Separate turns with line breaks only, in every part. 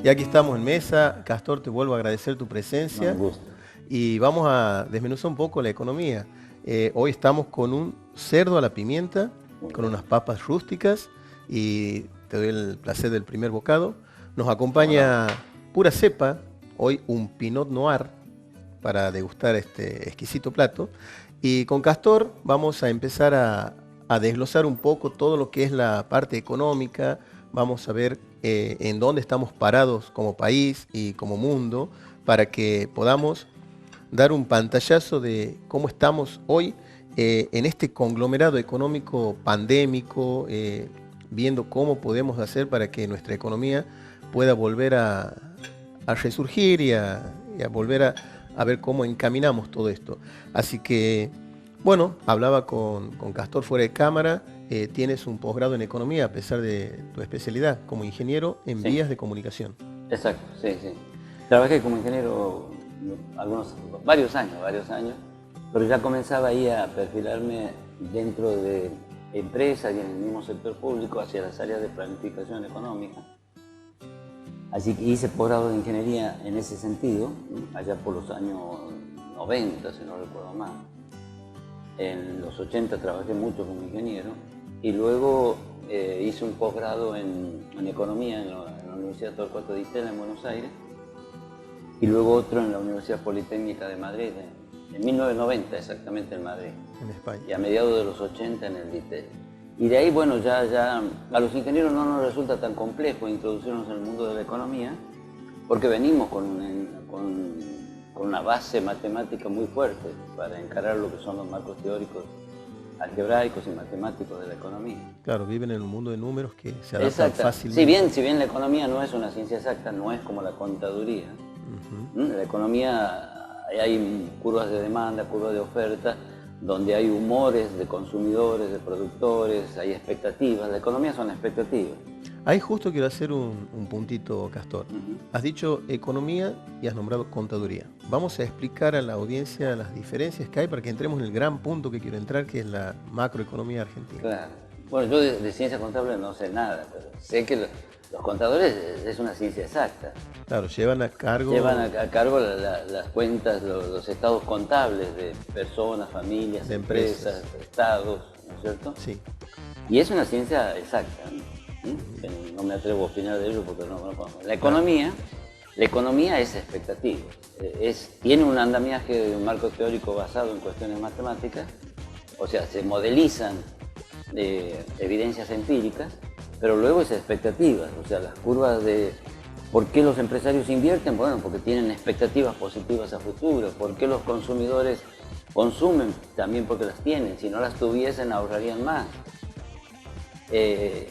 Y aquí estamos en mesa. Castor, te vuelvo a agradecer tu
No,
presencia
un gusto.
y vamos a desmenuzar un poco la economía. Hoy estamos con un cerdo a la pimienta,
Muy
con
bien.
unas papas rústicas y te doy el placer del primer bocado. Nos
¿Cómo no?
acompaña pura cepa, hoy un Pinot Noir para degustar este exquisito plato. Y con Castor vamos a empezar a desglosar un poco todo lo que es la parte económica. Vamos a ver en dónde estamos parados como país y como mundo para que podamos dar un pantallazo de cómo estamos hoy en este conglomerado económico pandémico, viendo cómo podemos hacer para que nuestra economía pueda volver a resurgir y a volver a ver cómo encaminamos todo esto. Así que, bueno, hablaba con Castor fuera de cámara. Tienes un posgrado en economía a pesar de tu especialidad como ingeniero en
Sí,
vías de comunicación.
exacto, sí, sí. Trabajé como ingeniero varios años, pero ya comenzaba ahí a perfilarme dentro de empresas y en el mismo sector público hacia las áreas de planificación económica. Así que hice posgrado de ingeniería en ese sentido, ¿no? Allá por los años 90, si no recuerdo mal. En los 80 trabajé mucho como ingeniero y luego hice un posgrado en economía en la Universidad Torcuato Di Tella en Buenos Aires y luego otro en la Universidad Politécnica de Madrid, en 1990 exactamente en Madrid,
En España.
y a mediados de los 80 en el Di Tella. Y de ahí, bueno, ya a los ingenieros no nos resulta tan complejo introducirnos en el mundo de la economía porque venimos con una base matemática muy fuerte para encarar lo que son los marcos teóricos algebraicos y matemáticos de la economía.
Claro, viven en un mundo de números que se adaptan
Exacto.
fácilmente.
Si bien la economía no es una ciencia exacta, no es como la contaduría. En la economía hay curvas de demanda, curvas de oferta, donde hay humores de consumidores, de productores, hay expectativas. La economía son expectativas.
Ahí justo quiero hacer un puntito, Castor. Has dicho economía y has nombrado contaduría. Vamos a explicar a la audiencia las diferencias que hay para que entremos en el gran punto que quiero entrar, que es la macroeconomía argentina.
Claro. Bueno, yo de ciencia contable no sé nada, pero sé que los contadores es una ciencia exacta.
Claro, llevan a cargo...
Llevan a cargo las cuentas, los estados contables de personas, familias,
De empresas.
empresas, estados, ¿no es cierto?
Sí,
Y es una ciencia exacta, ¿no? No me atrevo a opinar de ello porque no lo conozco. La economía es expectativa. Tiene un andamiaje de un marco teórico basado en cuestiones matemáticas, o sea, se modelizan evidencias empíricas, pero luego es expectativas, o sea, las curvas de ¿por qué los empresarios invierten? Bueno, porque tienen expectativas positivas a futuro. ¿Por qué los consumidores consumen? También porque las tienen. Si no las tuviesen, ahorrarían más.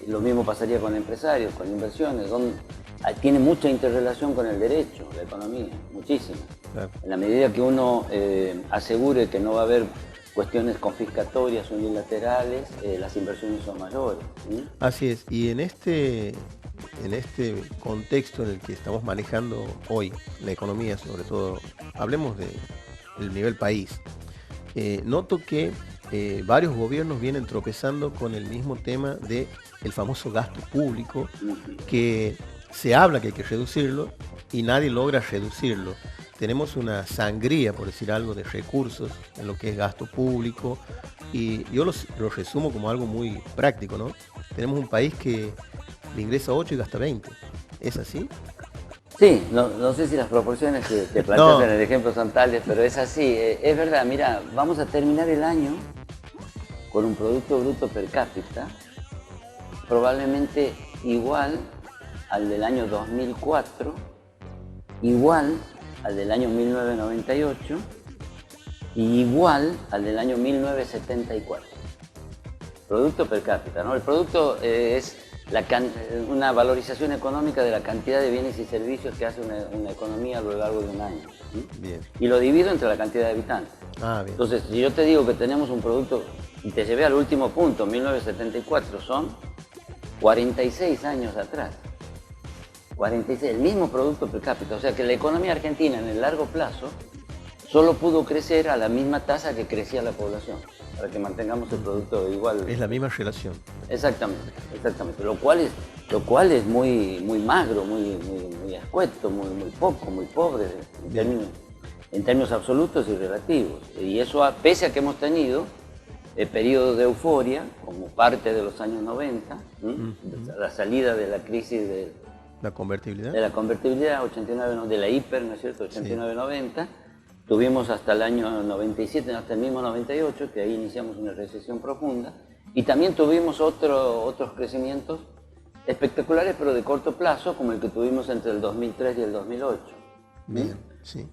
Lo mismo pasaría con empresarios, con inversiones. Tiene mucha interrelación con el derecho, la economía, muchísima.
claro.
En la medida que uno asegure que no va a haber cuestiones confiscatorias unilaterales, las inversiones son mayores. ¿Sí?
Así es. Y en este contexto en el que estamos manejando hoy la economía, sobre todo, hablemos del nivel país, noto que varios gobiernos vienen tropezando con el mismo tema del famoso gasto público, que se habla que hay que reducirlo y nadie logra reducirlo. Tenemos una sangría, por decir algo, de recursos en lo que es gasto público y yo lo resumo como algo muy práctico, ¿no? Tenemos un país que le ingresa 8 y gasta 20. ¿Es así?
Sí, no sé si las proporciones que planteas
No.
en el ejemplo son tales, pero es así. Es verdad, mira, vamos a terminar el año con un Producto Bruto Per cápita probablemente igual al del año 2004, igual al del año 1998 y igual al del año 1974. Producto per cápita, ¿no? El producto es una valorización económica de la cantidad de bienes y servicios que hace una economía a lo largo de un año. ¿Sí?
Bien.
Y lo divido entre la cantidad de habitantes.
Ah, bien.
Entonces, si yo te digo que tenemos un producto, y te llevé al último punto, 1974, son 46 años atrás. 46, el mismo producto per cápita. O sea que la economía argentina en el largo plazo solo pudo crecer a la misma tasa que crecía la población, para que mantengamos el producto igual.
Es la misma relación.
Exactamente, exactamente. Lo cual es muy magro, muy escueto, muy poco, muy pobre en términos absolutos y relativos. Y eso, pese a que hemos tenido periodos de euforia, como parte de los años 90, la salida de la crisis de
la convertibilidad.
De la convertibilidad, 89, de la hiper, ¿no es cierto?, 89-90. Tuvimos hasta el año 97, hasta el mismo 98, que ahí iniciamos una recesión profunda. Y también tuvimos otros crecimientos espectaculares, pero de corto plazo, como el que tuvimos entre el 2003 y el 2008.
Bien, sí.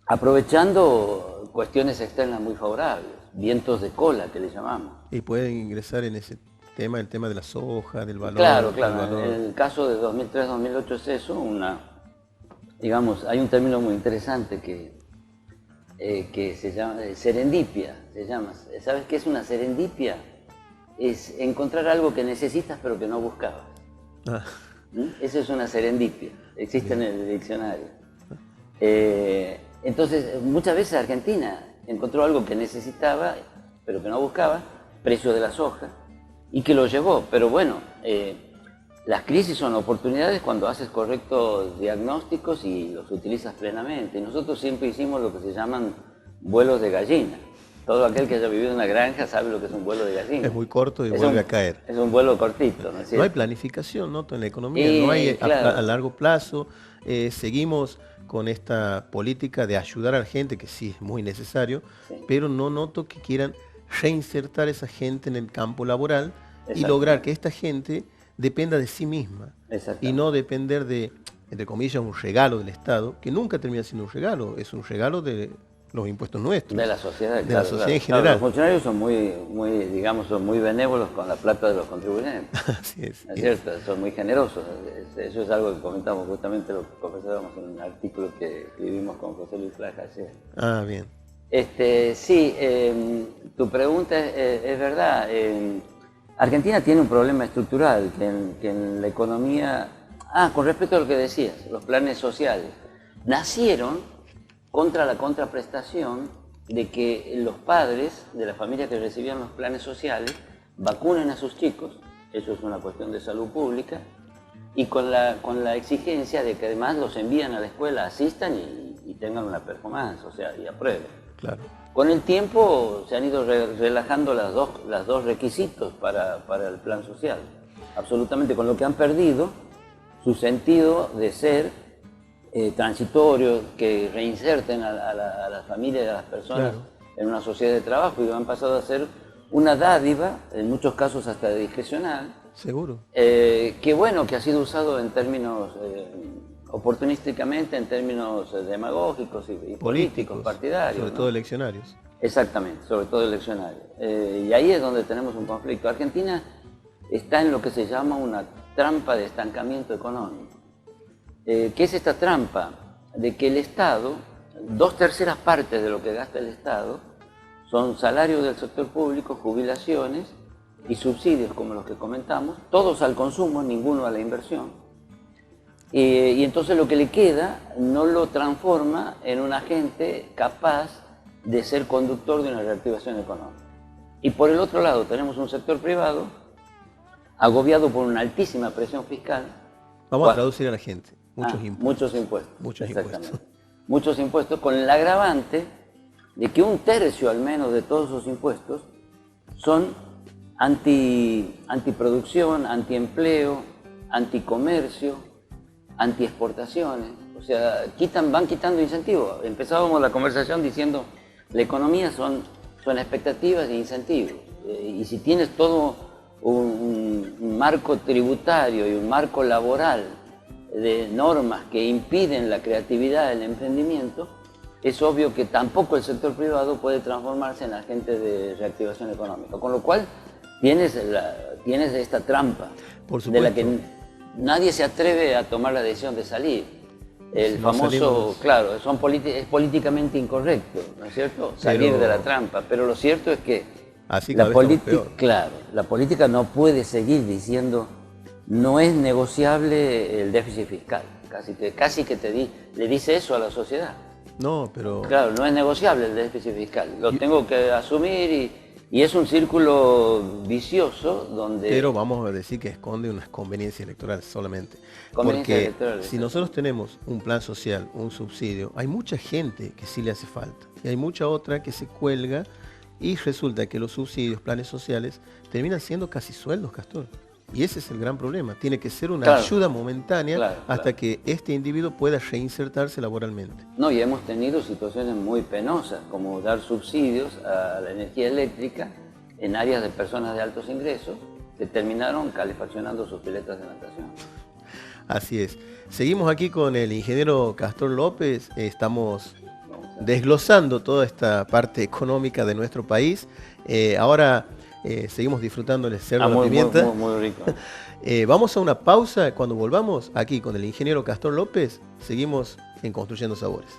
Aprovechando cuestiones externas muy favorables, vientos de cola que le llamamos.
Y pueden ingresar en ese tema, el tema de la soja, del valor.
Claro. En el caso de 2003-2008 es eso, digamos, hay un término muy interesante que se llama serendipia, se llama. ¿Sabes qué es una serendipia? Es encontrar algo que necesitas pero que no buscabas. Eso es una serendipia, existe en el diccionario. Entonces, muchas veces Argentina encontró algo que necesitaba pero que no buscaba, precio de la soja, y que lo llevó. Pero bueno, las crisis son oportunidades cuando haces correctos diagnósticos y los utilizas plenamente. Nosotros siempre hicimos lo que se llaman vuelos de gallina. Todo aquel que haya vivido en una granja sabe lo que es un vuelo de gallina.
Es muy corto y vuelve a caer.
Es un vuelo cortito, ¿no es cierto?
No hay planificación, ¿no?, en la economía, no hay
claro.
a largo plazo. Seguimos con esta política de ayudar a la gente, que sí es muy necesario, pero no noto que quieran reinsertar a esa gente en el campo laboral y lograr que esta gente dependa de sí misma y no depender de, entre comillas, un regalo del Estado, que nunca termina siendo un regalo, es un regalo de los impuestos nuestros.
De la sociedad,
de la sociedad en general.
Los funcionarios son muy benévolos con la plata de los contribuyentes.
Así es.
¿No es cierto? Son muy generosos. Eso es algo que comentamos justamente, lo que conversábamos en un artículo que escribimos con José Luis Flaja ayer.
Ah, bien.
Sí, tu pregunta es verdad. Argentina tiene un problema estructural que en la economía... con respecto a lo que decías, los planes sociales, nacieron contra la contraprestación de que los padres de las familias que recibían los planes sociales vacunen a sus chicos, eso es una cuestión de salud pública, y con la exigencia de que además los envían a la escuela, asistan y tengan una performance, o sea, y aprueben.
Claro.
Con el tiempo se han ido relajando las dos requisitos para el plan social, absolutamente, con lo que han perdido su sentido de ser transitorios, que reinserten a las familias y a las personas en una sociedad de trabajo, y han pasado a ser una dádiva, en muchos casos hasta discrecional.
Seguro.
Que bueno, que ha sido usado en términos oportunísticamente, en términos demagógicos y políticos, partidarios.
Sobre todo eleccionarios.
Exactamente, sobre todo eleccionarios. Y ahí es donde tenemos un conflicto. Argentina está en lo que se llama una trampa de estancamiento económico. ¿Qué es esta trampa? De que el Estado, 2/3 partes de lo que gasta el Estado, son salarios del sector público, jubilaciones y subsidios como los que comentamos, todos al consumo, ninguno a la inversión. Y entonces lo que le queda no lo transforma en un agente capaz de ser conductor de una reactivación económica. Y por el otro lado tenemos un sector privado agobiado por una altísima presión fiscal.
Vamos a traducir a la gente. Muchos impuestos.
Muchos impuestos.
Muchos
impuestos. Muchos impuestos, con el agravante de que 1/3 al menos de todos esos impuestos son antiproducción, antiempleo, anticomercio, antiexportaciones. O sea, van quitando incentivos. Empezábamos la conversación diciendo, la economía son expectativas e incentivos. Y si tienes todo un marco tributario y un marco laboral de normas que impiden la creatividad, el emprendimiento, es obvio que tampoco el sector privado puede transformarse en agente de reactivación económica. Con lo cual tienes esta trampa de la que nadie se atreve a tomar la decisión de salir. El famoso, claro, es políticamente incorrecto, ¿no es cierto? Salir de la trampa, pero lo cierto es que la política no puede seguir diciendo no es negociable el déficit fiscal. Casi que le dice eso a la sociedad.
No, pero...
Claro, no es negociable el déficit fiscal. Lo tengo que asumir Y es un círculo vicioso donde...
Pero vamos a decir que esconde unas conveniencias electorales solamente.
Conveniencias
Porque
electorales,
si nosotros tenemos un plan social, un subsidio, hay mucha gente que sí le hace falta. Y hay mucha otra que se cuelga y resulta que los subsidios, planes sociales, terminan siendo casi sueldos, Castor. Y ese es el gran problema. Tiene que ser una
Claro,
ayuda momentánea hasta
claro.
que este individuo pueda reinsertarse laboralmente.
No, y hemos tenido situaciones muy penosas, como dar subsidios a la energía eléctrica en áreas de personas de altos ingresos que terminaron calefaccionando sus piletas de natación.
Así es. Seguimos aquí con el ingeniero Castor López. Estamos desglosando toda esta parte económica de nuestro país. Ahora seguimos disfrutando el cerdo de la pimienta.
Muy rico.
Vamos a una pausa. Cuando volvamos aquí con el ingeniero Castor López, seguimos en Construyendo Sabores.